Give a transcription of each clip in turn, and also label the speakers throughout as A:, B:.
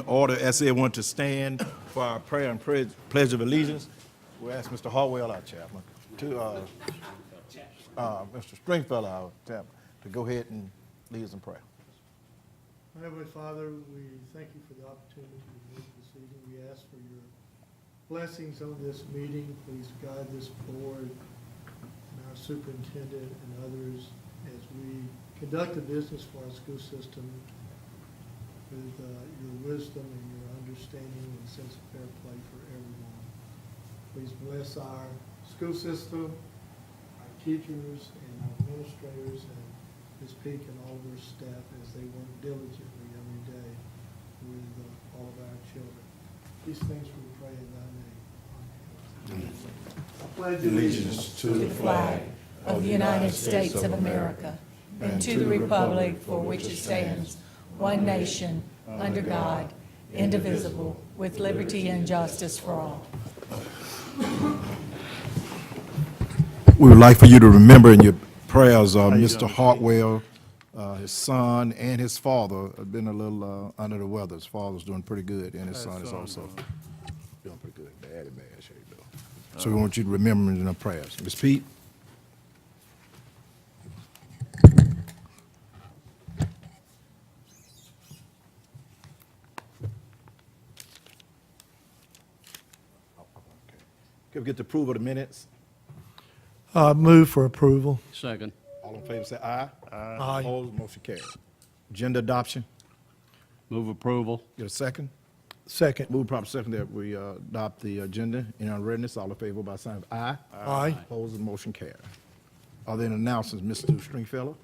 A: order, as everyone to stand for our prayer and pledge of allegiance. We'll ask Mr. Hartwell, our chaplain, to Mr. Stringfellow, our chaplain, to go ahead and lead us in prayer.
B: Heavenly Father, we thank you for the opportunity to meet this evening. We ask for your blessings on this meeting. Please guide this board and our superintendent and others as we conduct the business for our school system with your wisdom and your understanding and sense of fair play for everyone. Please bless our school system, our teachers and our administrators, and Ms. Peak and all of her staff as they work diligently every day with all of our children. These things we pray in thy name. Amen. I pledge
A: Allegiance
C: to the flag of the United States of America and to the republic for which it stands, one nation, under God, indivisible, with liberty and justice for all.
A: We would like for you to remember in your prayers, Mr. Hartwell, his son, and his father have been a little under the weather. His father's doing pretty good, and his son is also doing pretty good. Bad and bad shape, though. So we want you to remember in our prayers. Ms. Pete? Can we get the approval of the minutes?
B: Move for approval.
D: Second.
A: All in favor say aye.
B: Aye.
A: Opposed, motion carries. Agenda adoption,
D: Move approval.
A: get a second?
B: Second.
A: Move proper second that we adopt the agenda in unreadness. All in favor by sign of aye.
B: Aye.
A: Opposed, the motion carries. Are there any announcements, Mr. Stringfellow?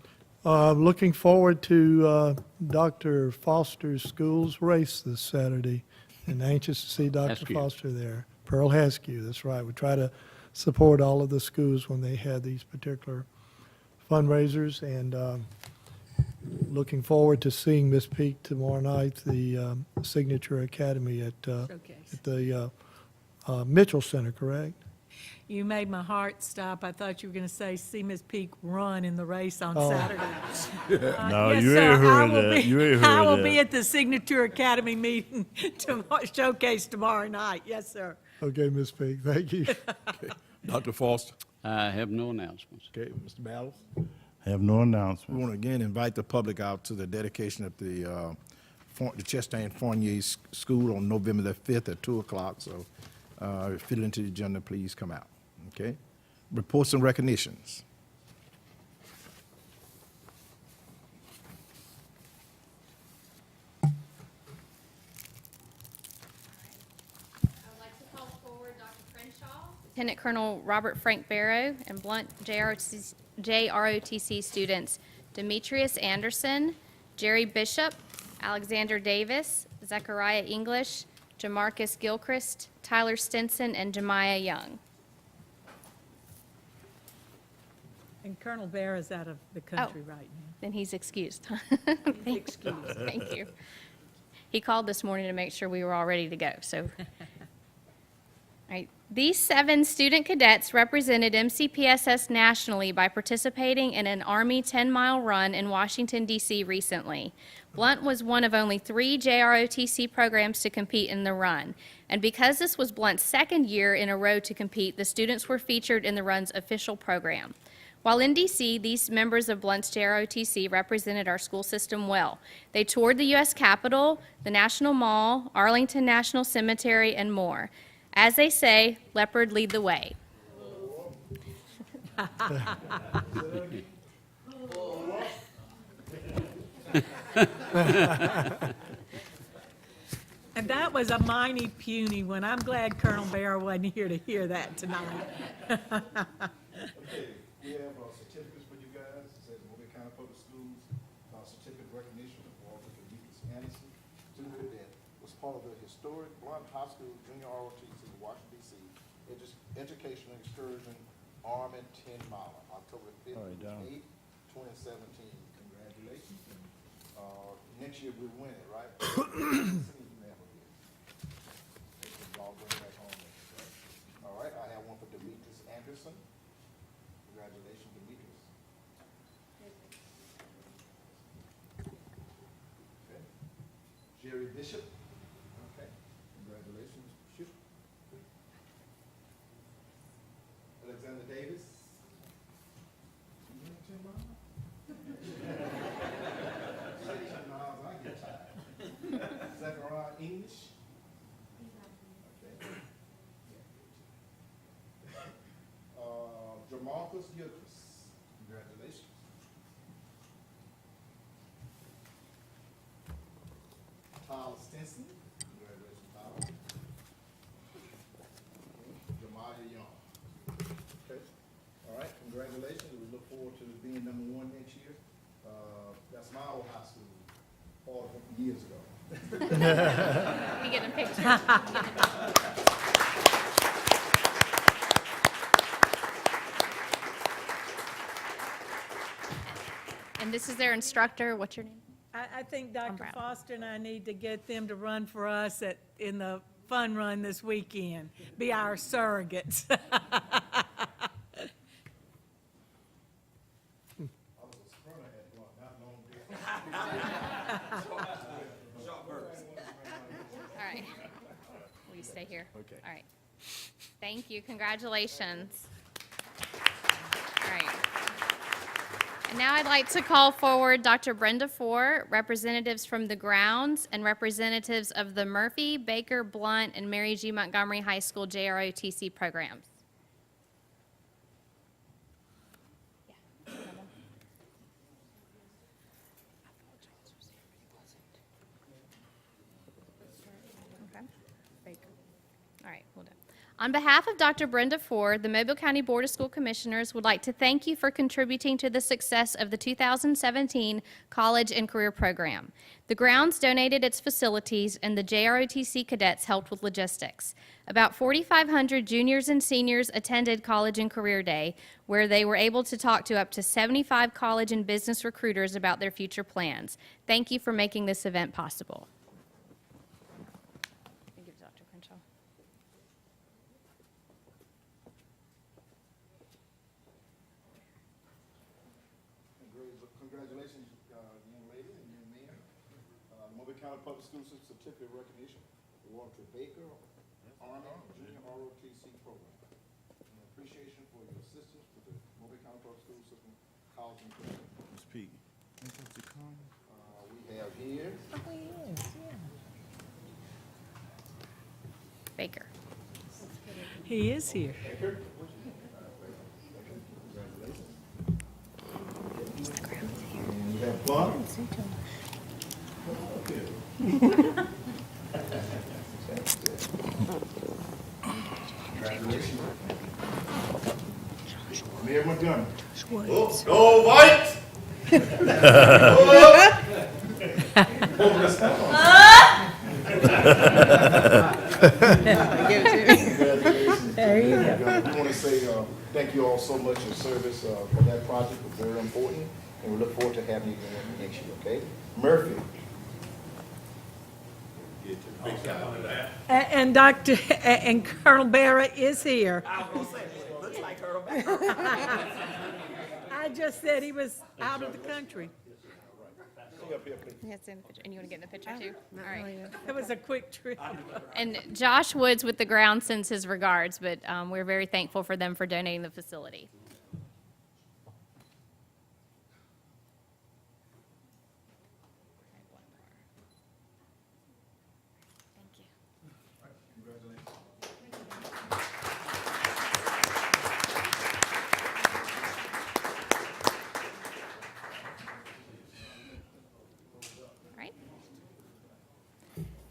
B: Looking forward to Dr. Foster's school's race this Saturday, and anxious to see Dr.
D: Heskew.
B: Foster there. Pearl Heskew, that's right. We try to support all of the schools when they have these particular fundraisers, and looking forward to seeing Miss Peak tomorrow night, the Signature Academy at
C: Showcase.
B: the Mitchell Center, correct?
C: You made my heart stop. I thought you were going to say, see Ms. Peak run in the race on
B: Oh.
C: Saturday.
E: No,
C: Yes,
E: you
C: sir.
E: ain't
C: I
E: heard
C: will
E: that.
C: be-
E: You ain't
C: I
E: heard
C: will
E: that.
C: be at the Signature Academy meeting showcase tomorrow night. Yes, sir.
B: Okay, Miss Peak, thank you.
A: Dr. Foster?
D: I have no announcements.
A: Okay, Mr. Battles?
E: Have no
A: We
E: announcements.
A: want to again invite the public out to the dedication of the Chastain Fournier School on November the 5th at 2 o'clock. So if you fit into the agenda, please come out. Okay? Reports and recognitions.
F: I would like to call forward Dr. Crenshaw, Lieutenant Colonel Robert Frank Barrow, and Blunt JROTC students Demetrius Anderson, Jerry Bishop, Alexander Davis, Zechariah English, Jamarcus Gilchrist, Tyler Stinson, and Jemiah Young.
C: And Colonel Bear is out of the country right now.
F: Then he's excused.
C: Excused.
F: Thank you. He called this morning to make sure we were all ready to go, so. All right. These 7 student cadets represented MCPSS nationally by participating in an Army 10-mile run in Washington, D.C. recently. Blunt was one of only 3 JROTC programs to compete in the run. And because this was Blunt's second year in a row to compete, the students were featured in the run's official program. While in D.C., these members of Blunt's JROTC represented our school system well. They toured the U.S. Capitol, the National Mall, Arlington National Cemetery, and more. As they say, leopard lead the way.
C: And that was a mighty puny one. I'm glad Colonel Bear wasn't here to hear that tonight.
A: We have certificates for you guys. It says Mobile County Public Schools certificate recognition of Walter Demetrius Anderson, student that was part of the historic Blunt High School Junior ROTC in Washington, D.C. Educational Excursion Army 10-Mile, October 5th
E: All right,
A: through
E: down.
A: 8th, 2017. Congratulations. Next year we'll win it, right? Y'all bring it back home next year, right? All right, I have one for Demetrius Anderson. Congratulations, Demetrius. Okay. Jerry Bishop. Marcus Gilchrist. Congratulations. Tyler Stinson. Congratulations, Tyler. Jamiah Young. Okay. All right, congratulations. We look forward to being #1 next year. That's my old high school, 40 years ago.
F: You getting a picture? And this is their instructor. What's your name?
C: I think Dr.
F: Brown.
C: Foster and I need to get them to run for us in the fun run this weekend, be our surrogates.
A: I was a sprinter at one, not long distance.
F: All right. Will you stay here?
A: Okay.
F: All right. Thank you. Congratulations. All right. And now I'd like to call forward Dr. Brenda Ford, representatives from the grounds, and representatives of the Murphy, Baker, Blunt, and Mary G. Montgomery High School JROTC programs. Okay. Baker. All right, hold on. On behalf of Dr. Brenda Ford, the Mobile County Board of School Commissioners would like to thank you for contributing to the success of the 2017 College and Career Program. The grounds donated its facilities, and the JROTC cadets helped with logistics. About 4,500 juniors and seniors attended College and Career Day, where they were able to talk to up to 75 college and business recruiters about their future plans. Thank you for making this event possible. Thank you, Dr. Crenshaw.
A: Congratulations, young ladies and young men. Mobile County Public School Certificate of Recognition award to Baker Army Junior ROTC Program. In appreciation for your assistance with the Mobile County Public School System College and Career. Ms. Pete. We have here
F: Baker.
C: He is here.
A: Baker. And we have Blunt. Congratulations. Mayor Montgomery. Go White!
C: There you go.
A: We want to say thank you all so much for your service for that project. It was very important, and we look forward to having you again next year, okay? Murphy.
C: And Dr., and Colonel Barrett is here.
E: I was gonna say, looks like Colonel Barrett.
C: I just said he was out of the country.
F: Yes, in the picture. And you want to get in the picture too? All right.
C: It was a quick trip.
F: And Josh Woods with the ground sends his regards, but we're very thankful for them for donating the facility. Thank you. All right.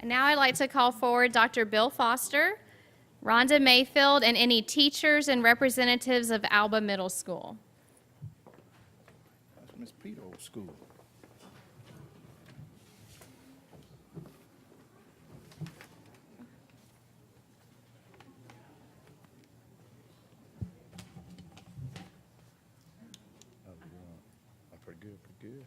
F: And now I'd like to call forward Dr. Bill Foster, Rhonda Mayfield, and any teachers and representatives of Alba Middle School.
A: That's Miss Pete old school. Pretty good, pretty good.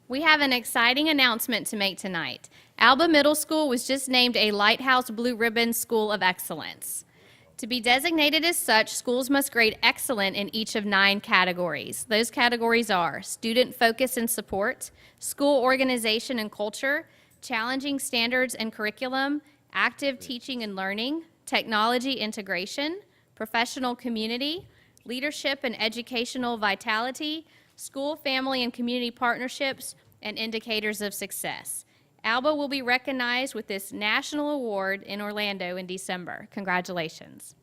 F: We have an exciting announcement to make tonight. Alba Middle School was just named a Lighthouse Blue Ribbon School of Excellence. To be designated as such, schools must grade excellent in each of 9 categories. Those categories are student focus and support, school organization and culture, challenging standards and curriculum, active teaching and learning, technology integration, professional community, leadership and educational vitality, school, family, and community partnerships, and indicators of success. Alba will be recognized with this national award in Orlando in December. Congratulations.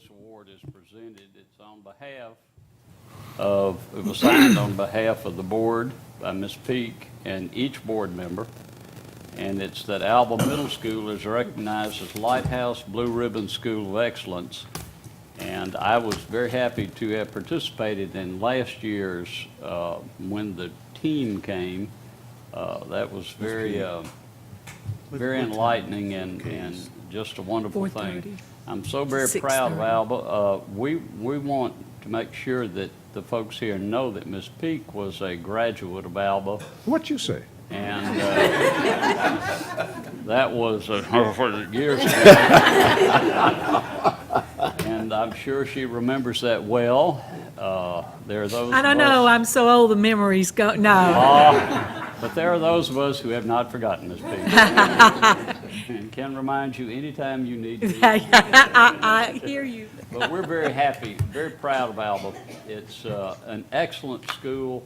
D: this award is presented, it's on behalf of, it was signed on behalf of the board by Ms. Peak and each board member. And it's that Alba Middle School is recognized as Lighthouse Blue Ribbon School of Excellence. And I was very happy to have participated in last year's, when the team came. That was very, very enlightening and just a wonderful thing.
C: 4:30.
D: I'm so very proud of Alba. We want to make sure that the folks here know that Ms. Peak was a graduate of Alba.
A: What you say?
D: And that was years ago. And I'm sure she remembers that well. There are those.
C: I don't
D: of us-
C: know, I'm so old, the memories go, no.
D: But there are those of us who have not forgotten Ms. Peak. And can remind you anytime you need to.
C: I hear you.
D: But we're very happy, very proud of Alba. It's an excellent school.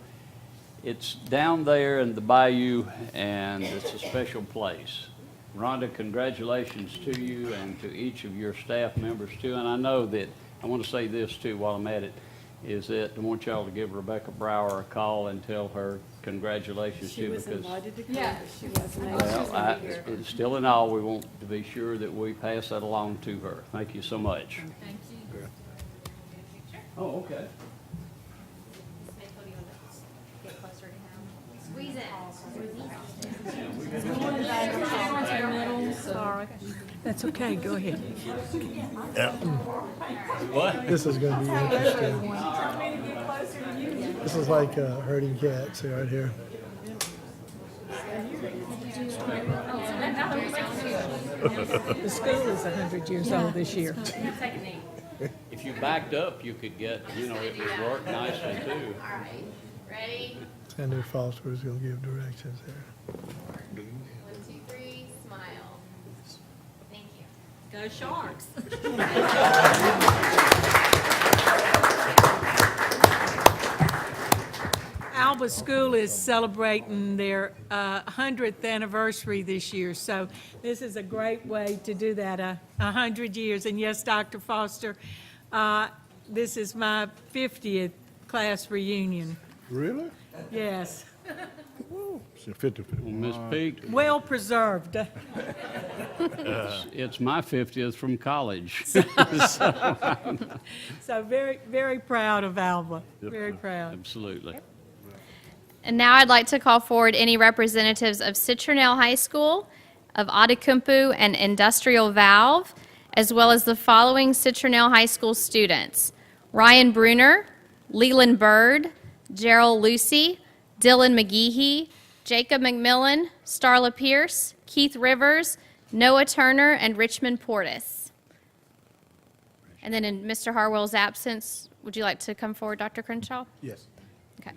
D: It's down there in the bayou, and it's a special place. Rhonda, congratulations to you and to each of your staff members too. And I know that, I want to say this too while I'm at it, is that I want y'all to give Rebecca Brower a call and tell her congratulations too, because
E: to come, but she wasn't able to
D: well,
E: be here.
D: it's still in all, we want to be sure that we pass that along to her. Thank you so much.
F: Thank you.
D: Oh, okay.
F: Get closer to him. Squeeze it.
C: Sorry. That's okay, go ahead.
D: What?
B: This is gonna be interesting. This is like herding cats right here.
C: The school is 100 years old this year.
D: If you backed up, you could get, you know, it would work nicely too.
F: All right. Ready?
B: Sandy Foster is gonna give directions there.
F: 1, 2, 3, smile. Thank you.
E: Go Sharks.
C: Alba School is celebrating their 100th anniversary this year, so this is a great way to do that, 100 years. And yes, Dr. Foster, this is my 50th class reunion.
A: Really?
C: Yes,
A: It's 50.
D: Well, Ms. Peak,
C: well preserved.
D: it's my 50th from college.
C: So very, very proud of Alba, very proud.
D: Absolutely.
F: And now I'd like to call forward any representatives of Citronelle High School, of Outokumpu and Industrial Valve, as well as the following Citronelle High School students: Ryan Bruner, Leland Bird, Gerald Lucy, Dylan McGeehee, Jacob McMillan, Starla Pierce, Keith Rivers, Noah Turner, and Richmond Portis. And then in Mr. Harwell's absence, would you like to come forward, Dr. Crenshaw?
A: Yes.
F: Okay.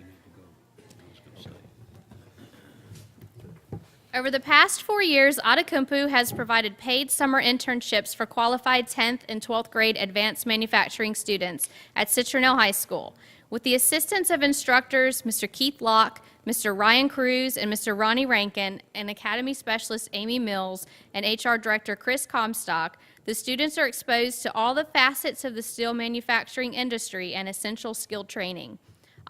F: Over the past 4 years, Outokumpu has provided paid summer internships for qualified 10th and 12th grade advanced manufacturing students at Citronelle High School. With the assistance of instructors Mr. Keith Locke, Mr. Ryan Cruz, and Mr. Ronnie Rankin, and Academy Specialist Amy Mills, and HR Director Chris Comstock, the students are exposed to all the facets of the steel manufacturing industry and essential skilled training.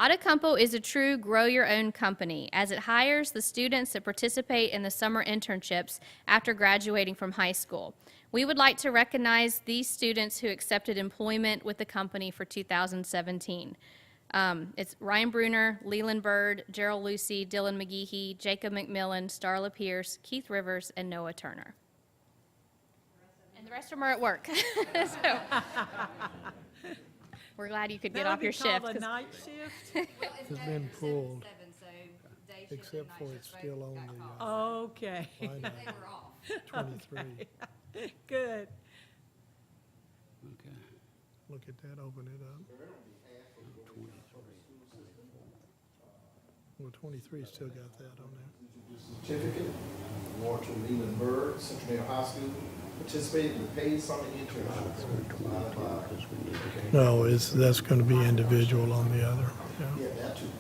F: Outokumpu is a true grow-your-own company, as it hires the students that participate in the summer internships after graduating from high school. We would like to recognize these students who accepted employment with the company for 2017. It's Ryan Bruner, Leland Bird, Gerald Lucy, Dylan McGeehee, Jacob McMillan, Starla Pierce, Keith Rivers, and Noah Turner. And the rest of them are at work. So, we're glad you could get off your shift.
C: That'll be
F: 'cause-
C: called a night shift?
B: It's been pulled, except for it's still on the
C: Okay,
B: line 23.
C: good.
D: Okay.
B: Look at that, open it up. Well, 23 still got that on there.
G: Certificate, award to Leland Bird, Central High School, participated in the paid summer internships.
B: No, that's gonna be individual on the other, yeah.
G: Yeah, that too.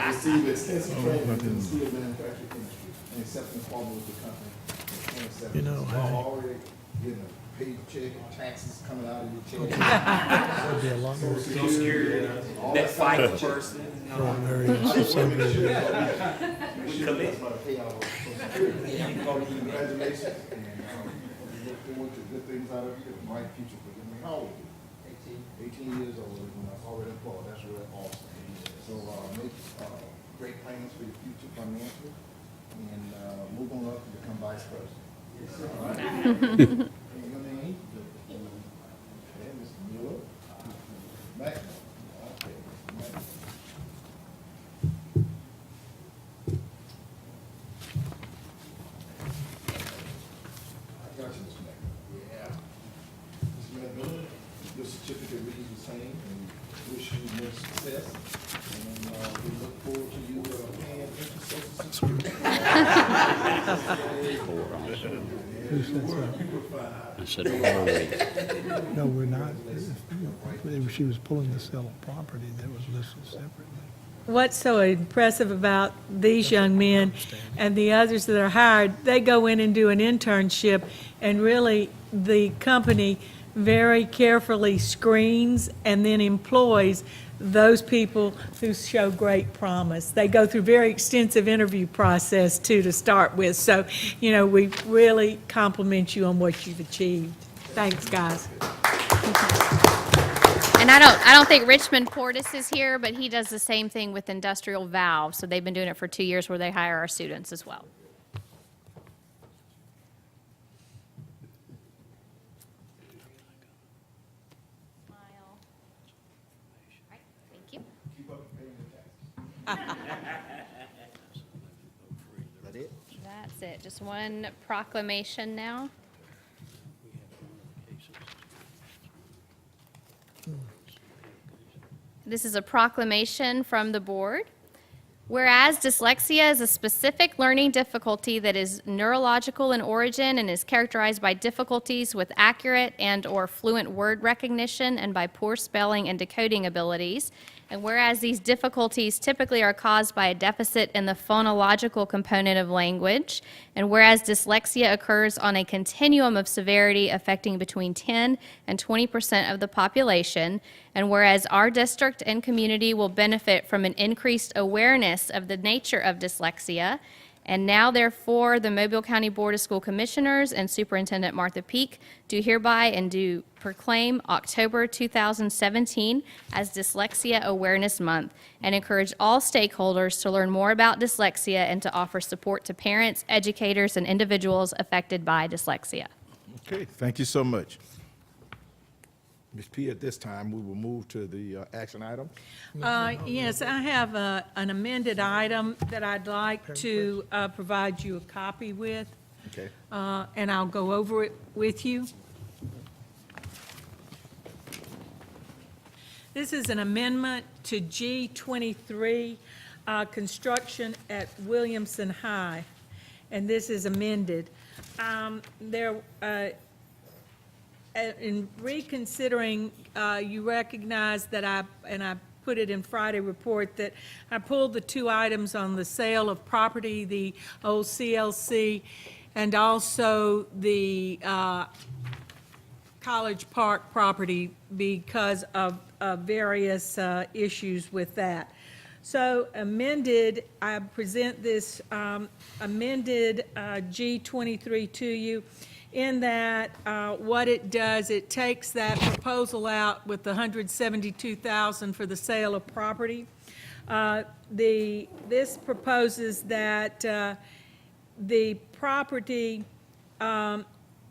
G: Received extensive training in the steel manufacturing industry and accepting quality with the company.
B: You know, hey.
G: Already getting a pay your check, taxes coming out of your check.
B: That'd be a lot more
G: Social Security, all that
H: fight person.
B: very
G: That's about to pay out of Social Security. Congratulations, and we look forward to good things out of you, a bright future for you. I mean, how old are you? 18 years old, and already employed, that's really awesome. So, make, great plans for your future financially, and, move on up to become vice president. All right? And your name? Okay, Mr. Mueller. Mac. Okay. Mac. I got you, Mr. Mac. Yeah. Mr. McMillan, your certificate reads the same, and wish you much success. And, we look forward to you, paying into Social Security.
B: Who said so?
D: I said, oh,
B: No, we're not. She was pulling the sale of property that was listed separately.
C: What's so impressive about these young men and the others that are hired, they go in and do an internship, and really, the company very carefully screens and then employs those people who show great promise. They go through very extensive interview process, too, to start with. So, you know, we really compliment you on what you've achieved. Thanks, guys.
F: And I don't think Richmond Portis is here, but he does the same thing with Industrial Valve. So they've been doing it for 2 years where they hire our students as well. Smile. Right, thank you.
G: Keep up paying your taxes. That it?
F: That's it. Just one proclamation now. This is a proclamation from the board. Whereas dyslexia is a specific learning difficulty that is neurological in origin and is characterized by difficulties with accurate and/or fluent word recognition and by poor spelling and decoding abilities, and whereas these difficulties typically are caused by a deficit in the phonological component of language, and whereas dyslexia occurs on a continuum of severity affecting between 10 and 20% of the population, and whereas our district and community will benefit from an increased awareness of the nature of dyslexia, and now therefore the Mobile County Board of School Commissioners and Superintendent Martha Peak do hereby and do proclaim October 2017 as Dyslexia Awareness Month and encourage all stakeholders to learn more about dyslexia and to offer support to parents, educators, and individuals affected by dyslexia.
A: Okay, thank you so much. Ms. P, at this time, we will move to the action item.
C: Yes, I have an amended item that I'd like to provide you a copy with,
A: Okay.
C: and I'll go over it with you. This is an amendment to G23, construction at Williamson High, and this is amended. In reconsidering, you recognize that I put it in Friday report, that I pulled the two items on the sale of property, the old CLC, and also the College Park property because of various issues with that. So amended, I present this amended G23 to you, in that what it does, it takes that proposal out with the $172,000 for the sale of property. This proposes that the property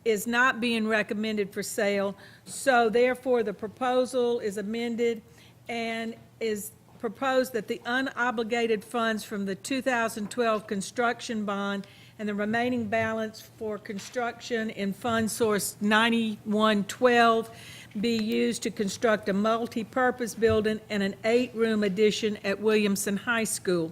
C: is not being recommended for sale, so therefore the proposal is amended and is proposed that the unobligated funds from the 2012 construction bond and the remaining balance for construction in Fund Source 9112 be used to construct a multi-purpose building and an 8-room addition at Williamson High School.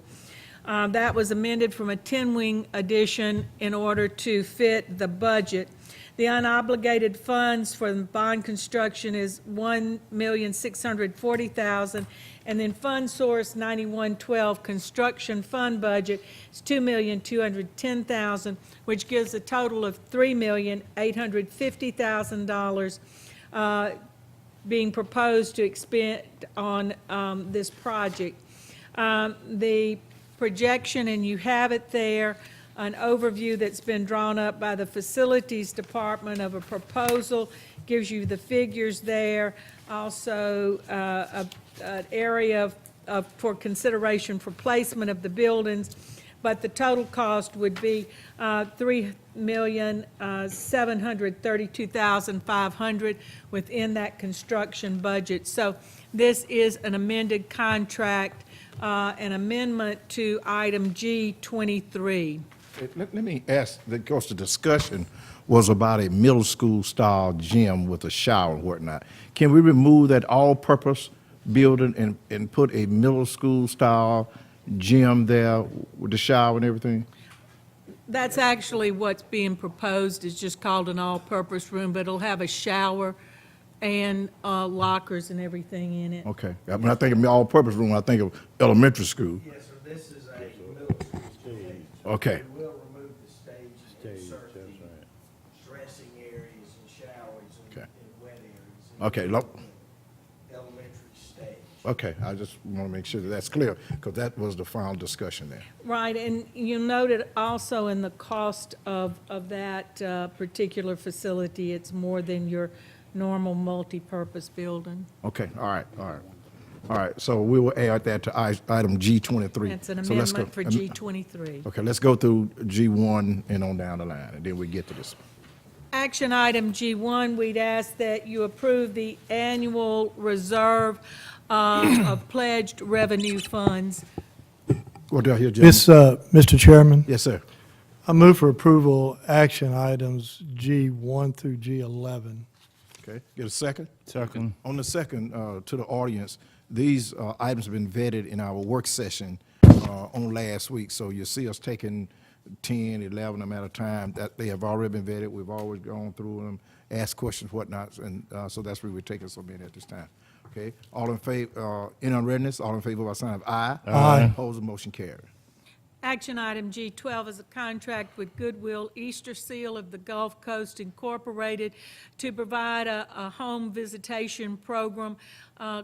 C: That was amended from a 10-wing addition in order to fit the budget. The unobligated funds for the bond construction is $1,640,000, and then Fund Source 9112 construction fund budget is $2,210,000, which gives a total of $3,850,000 being proposed to expend on this project. The projection, and you have it there, an overview that's been drawn up by the Facilities Department of a proposal, gives you the figures there, also an area for consideration for placement of the buildings, but the total cost would be $3,732,500 within that construction budget. So this is an amended contract, an amendment to item G23.
A: Let me ask, because the discussion was about a middle school style gym with a shower and whatnot. Can we remove that all-purpose building and put a middle school style gym there with the shower and everything?
C: That's actually what's being proposed, is just called an all-purpose room, but it'll have a shower and lockers and everything in it.
A: Okay. When I think of all-purpose room, I think of elementary school.
H: Yes, sir, this is a middle school stage.
A: Okay.
H: We will remove the stage and insert the dressing areas and showers
A: Okay.
H: and wet areas.
A: Okay,
H: Elementary stage.
A: Okay, I just want to make sure that that's clear, because that was the final discussion there.
C: Right, and you noted also in the cost of that particular facility, it's more than your normal multi-purpose building.
A: Okay, all right. All right, so we will add that to item G23.
C: That's an
A: So let's go-
C: amendment for G23.
A: Okay, let's go through G1 and on down the line, and then we get to this.
C: Action item G1, we'd ask that you approve the annual reserve of pledged revenue funds.
A: What do I hear, Jim?
I: Mr. Chairman,
A: Yes, sir.
I: I move for approval action items G1 through G11.
A: Okay, get a second?
J: Second.
A: On the second, to the audience, these items have been vetted in our work session on last week, so you see us taking 10, 11 of them at a time. That they have already been vetted. We've always gone through them, asked questions, whatnot, and so that's where we're taking some in at this time. Okay, all in favor, in unreadness, all in favor by sign of aye.
I: Aye.
A: Opposed, the motion carried.
C: Action item G12 is a contract with Goodwill Easter Seal of the Gulf Coast Incorporated to provide a home visitation program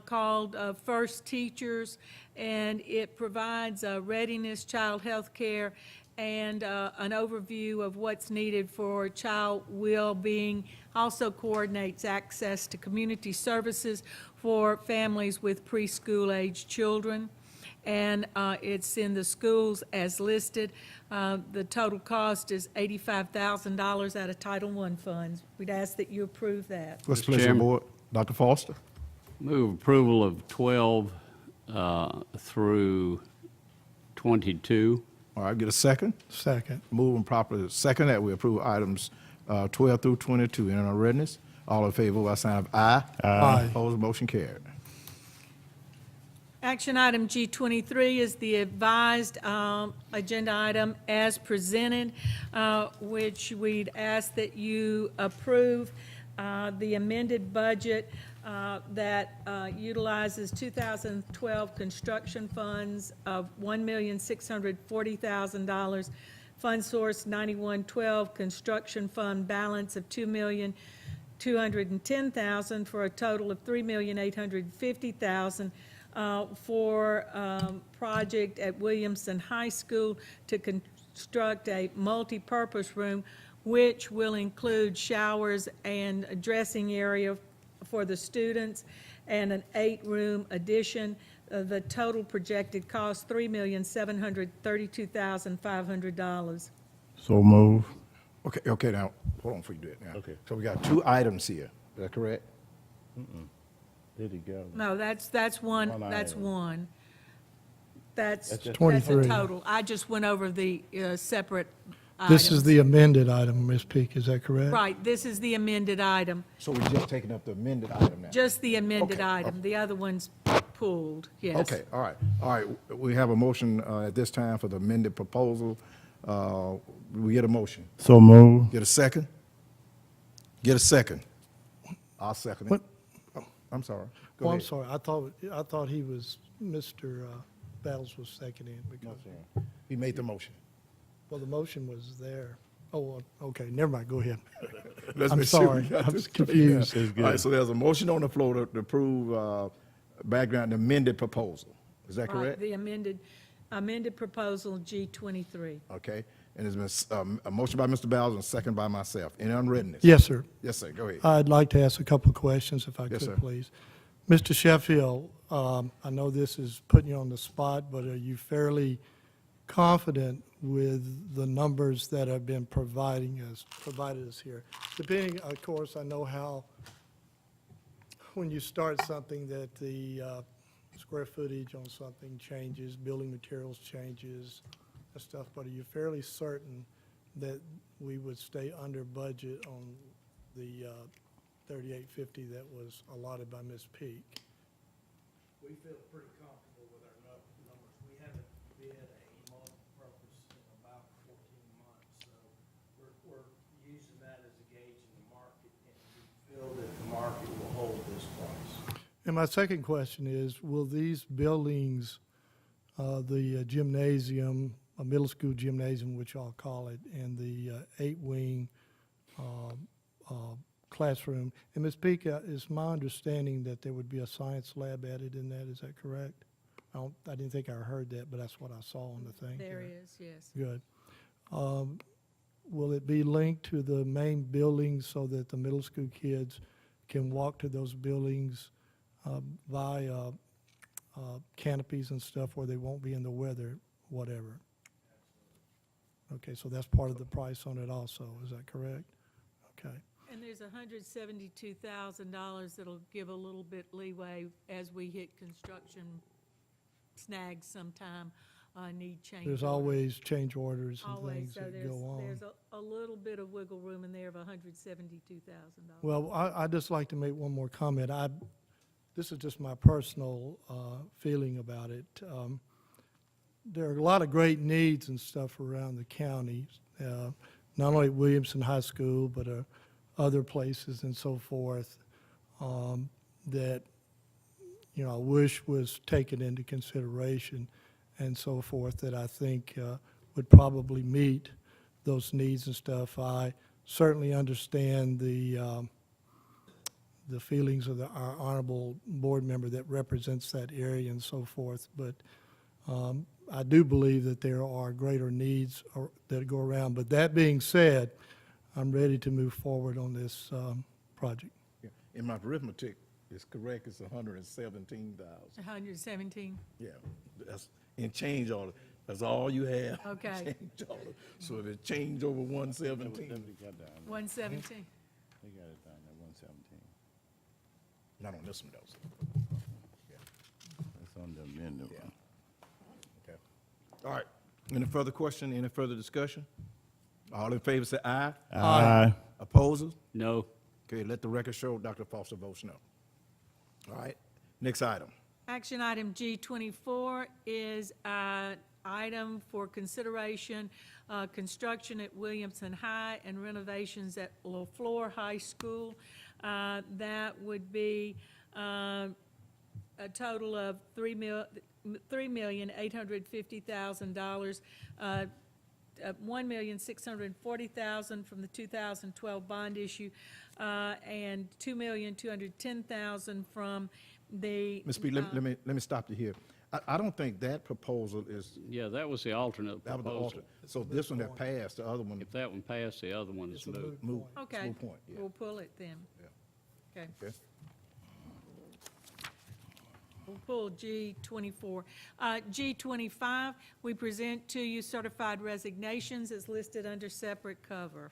C: called First Teachers, and it provides readiness, child health care, and an overview of what's needed for child well-being. Also coordinates access to community services for families with preschool-age children, and it's in the schools as listed. The total cost is $85,000 out of Title I funds. We'd ask that you approve that.
A: What's the
D: Mr.
A: pleasure of the
D: Chairman.
A: board? Dr. Foster?
D: Move approval of 12 through 22.
A: All right, get a second?
I: Second.
A: Moving properly, second that we approve items 12 through 22 in unreadness. All in favor by sign of aye.
I: Aye.
A: Opposed, motion carried.
C: Action item G23 is the advised agenda item as presented, which we'd ask that you approve the amended budget that utilizes 2012 construction funds of $1,640,000, Fund Source 9112 construction fund balance of $2,210,000 for a total of $3,850,000 for project at Williamson High School to construct a multi-purpose room, which will include showers and a dressing area for the students and an 8-room addition. The total projected cost, $3,732,500.
J: So move.
A: Okay, now, hold on before you do it now.
J: Okay.
A: So we got 2 items here, is that correct?
J: There you go.
C: No, that's one,
J: One
C: that's
J: item.
C: one. That's
J: That's just-
C: a
I: 23.
C: total. I just went over the separate items.
I: This is the amended item, Ms. Peak, is that correct?
C: Right, this is the amended item,
A: So we're just taking up the amended item now?
C: just the amended
A: Okay,
C: item. The other ones pulled, yes.
A: Okay, all right, all right. We have a motion at this time for the amended proposal. We get a motion.
J: So move.
A: Get a second? Get a second. I'll second it.
I: What?
A: Oh, I'm sorry. Go
I: Well, I'm
A: ahead.
I: sorry, I thought he was, Mr. Battles was seconding because,
A: He made the motion.
I: well, the motion was there. Oh, well, okay, never mind, go ahead.
A: Let's
I: I'm
A: make sure we
I: sorry,
A: got
I: I'm
A: this
I: confused.
A: straight now. All right, so there's a motion on the floor to approve background amended proposal. Is that
C: Right,
A: correct?
C: the amended proposal G23.
A: Okay, and there's been a motion by Mr. Bowles and a second by myself. Any unwrittenness?
I: Yes, sir.
A: Yes, sir, go ahead.
I: I'd like to ask a couple of questions, if I
A: Yes, sir.
I: could, please. Mr. Sheffield, I know this is putting you on the spot, but are you fairly confident with the numbers that have been provided us here? Depending, of course, I know how, when you start something, that the square footage on something changes, building materials changes, and stuff, but are you fairly certain that we would stay under budget on the 3850 that was allotted by Ms. Peak?
H: We feel pretty comfortable with our numbers. We haven't bid a multi-purpose in about 14 months, so we're using that as a gauge in the market, and we feel that the market will hold this price.
I: And my second question is, will these buildings, the gymnasium, a middle school gymnasium, which I'll call it, and the 8-wing classroom, and Ms. Peak, is my understanding that there would be a science lab added in that, is that correct? I didn't think I heard that, but that's what I saw on the thing.
C: There
I: here.
C: is, yes.
I: Good. Will it be linked to the main buildings so that the middle school kids can walk to those buildings via canopies and stuff where they won't be in the weather, whatever? Okay, so that's part of the price on it also, is that correct? Okay.
C: And there's $172,000 that'll give a little bit leeway as we hit construction snags sometime, need change.
I: There's
C: orders.
I: always change orders and
C: Always,
I: things
C: so
I: that
C: there's,
I: go on.
C: there's a little bit of wiggle room in there of $172,000.
I: Well, I'd just like to make one more comment. This is just my personal feeling about it. There are a lot of great needs and stuff around the county, not only at Williamson High School, but other places and so forth, that, I wish was taken into consideration and so forth, that I think would probably meet those needs and stuff. I certainly understand the feelings of our honorable board member that represents that area and so forth, but I do believe that there are greater needs that go around. But that being said, I'm ready to move forward on this project.
A: Yeah. And my arithmetic is correct, it's 117,000.
C: 117?
A: Yeah, that's, and change order, that's all you have.
C: Okay.
A: Change order. So if it change over 117,
C: 117?
J: They got it down at 117.
A: not on this one though.
J: That's on the amendment
A: Yeah.
J: one.
A: Okay. All right, any further question, any further discussion? All in favor say aye.
J: Aye.
A: Opposers?
D: No.
A: Okay, let the record show Dr. Foster votes no. All right, next item.
C: Action item G24 is an item for consideration, construction at Williamson High and renovations at LaFleur High School. That would be a total of $3,850,000, $1,640,000 from the 2012 bond issue, and $2,210,000 from the.
A: Ms. Speed, let me stop you here. I don't think that proposal is,
D: Yeah, that was the alternate
A: that was the
D: proposal.
A: alternate. So this one that passed, the other one
D: If that one passed, the other one is
I: It's a
D: moved.
I: moot
A: moved.
I: point.
C: Okay,
A: Moot point, yeah.
C: we'll pull it then. Okay,
A: Okay.
C: we'll pull G24. G25, we present to you certified resignations as listed under separate cover.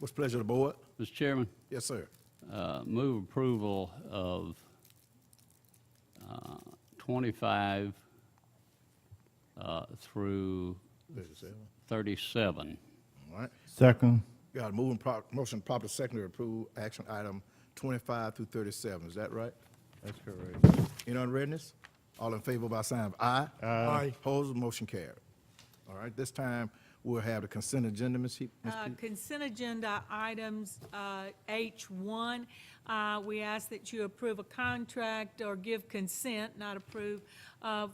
A: What's the pleasure of the board?
D: Mr. Chairman,
A: Yes, sir.
D: move approval of 25 through 37.
A: All right.
J: Second.
A: Got a motion properly seconded to approve action item 25 through 37. Is that right?
J: That's correct.
A: Any unreadness? All in favor by sign of aye.
I: Aye.
A: Opposed, motion carried. All right, this time we'll have the consent agenda, Ms. Peak.
C: Consent agenda items, H1, we ask that you approve a contract or give consent, not approve,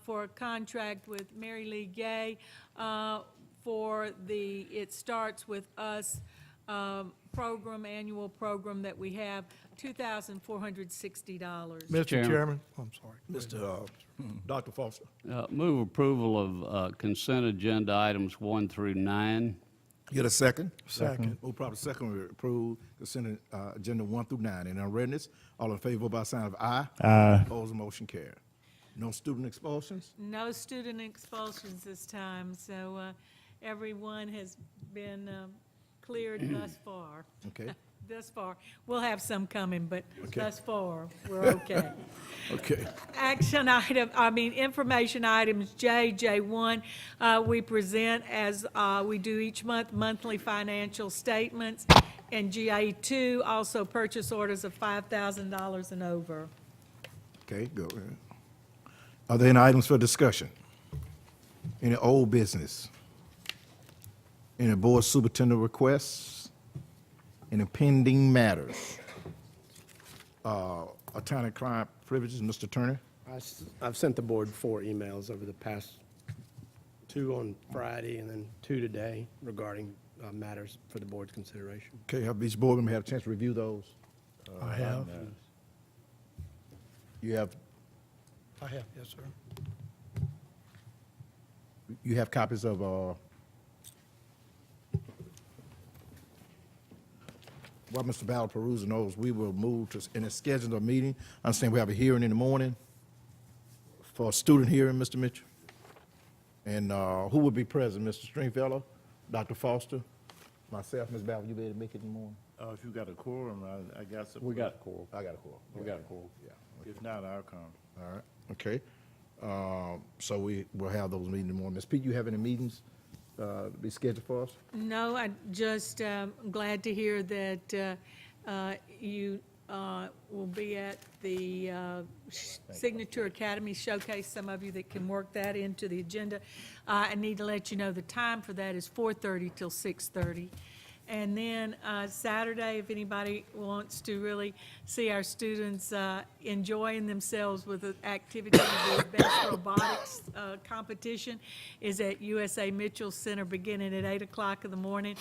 C: for a contract with Mary Lee Gay for the It Starts With Us program, annual program that we have, $2,460.
I: Mr.
D: Chairman.
I: Chairman, I'm sorry.
A: Mr. Dr. Foster.
D: Move approval of consent agenda items 1 through 9.
A: Get a second?
I: Second.
A: Move proper second, we approve consent agenda 1 through 9. In unreadness, all in favor by sign of aye.
J: Aye.
A: Opposed, motion carried. No student expulsions?
C: No student expulsions this time, so everyone has been cleared thus far.
A: Okay.
C: Thus far. We'll have some coming, but
A: Okay.
C: thus far, we're okay.
A: Okay.
C: Information items J1, we present as we do each month, monthly financial statements. And GA2, also purchase orders of $5,000 and over.
A: Okay, go ahead. Are there any items for discussion? Any old business? Any board superintendent requests? Any pending matters? Attorney-client privileges, Mr. Turner?
K: I've sent the board 4 emails over the past 2 on Friday and then 2 today regarding matters for the board's consideration.
A: Okay, have each board member had a chance to review those?
I: I have.
A: You have,
I: Yes, sir.
A: you have copies of, while Mr. Ballard perusing those, we will move to, in a scheduled meeting. I understand we have a hearing in the morning for a student hearing, Mr. Mitchell. And who will be present? Mr. Stringfellow, Dr. Foster, myself, Ms. Ballard, you be able to make it in the morning?
J: If you got a quorum, I got some.
D: We got a quorum.
A: I got a call.
D: We got a quorum.
A: Yeah,
J: If not, I'll come.
A: all right, okay. So we will have those meetings in the morning. Ms. Pete, you have any meetings to be scheduled for us?
C: No, I just glad to hear that you will be at the Signature Academy Showcase, some of you that can work that into the agenda. I need to let you know the time for that is 4:30 till 6:30. And then Saturday, if anybody wants to really see our students enjoying themselves with the activity of the Best Robotics competition, is at USA Mitchell Center beginning at 8 o'clock in the morning.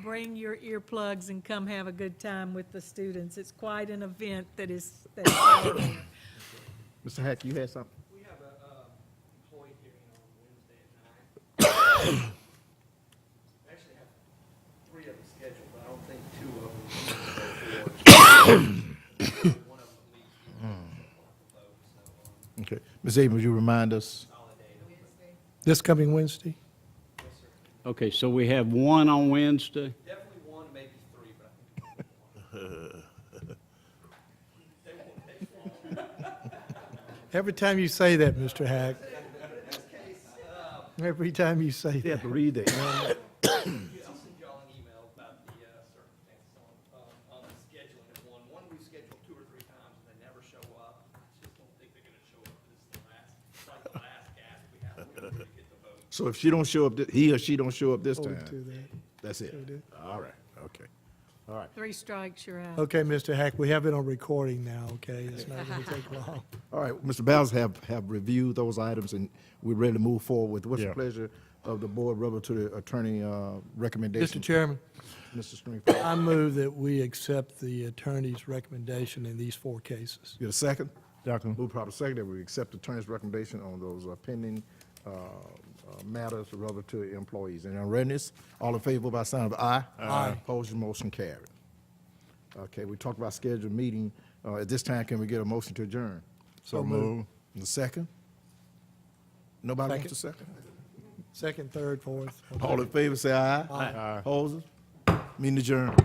C: Bring your earplugs and come have a good time with the students. It's quite an event that's out there.
A: Mr. Hack, you had something?
H: We have a employee hearing on Wednesday at 9. We actually have 3 of them scheduled, but I don't think 2 of them will go forward. One of them leaves.
A: Okay. Ms. Abrams, you remind us?
I: This coming Wednesday?
D: Okay, so we have 1 on Wednesday.
H: Definitely 1, maybe 3, but I think
I: Every time you say that, Mr. Hack. Every time you say
A: You have
I: that.
A: to read that.
H: I'll send y'all an email about the circumstances on the scheduling of 1. One we've scheduled 2 or 3 times and they never show up. I just don't think they're gonna show up. This is the last gasp we have. We're gonna get the vote.
A: So if she don't show up, he or she don't show up this
I: Hold
A: time,
I: to that.
A: that's it?
I: Hold it.
A: All right, okay. All right.
C: 3 strikes, you're out.
I: Okay, Mr. Hack, we have it on recording now, okay? It's not going to take long.
A: All right, Mr. Bowles have reviewed those items, and we're ready to move forward. What's the
J: Yeah.
A: pleasure of the board, relative to the attorney recommendation?
I: Mr. Chairman,
A: Mr. Stringfellow,
I: I move that we accept the attorney's recommendation in these 4 cases.
A: get a second?
J: Second.
A: Move proper second that we accept the attorney's recommendation on those pending matters relative to employees. And on readiness, all in favor by sign of aye.
I: Aye.
A: Opposed, your motion carried. Okay, we talked about scheduled meeting. At this time, can we get a motion to adjourn?
I: So moved.
A: The second? Nobody wants a second?
I: Second, third, fourth.
A: All in favor, say aye.
J: Aye.
A: Opposed? Meeting adjourned.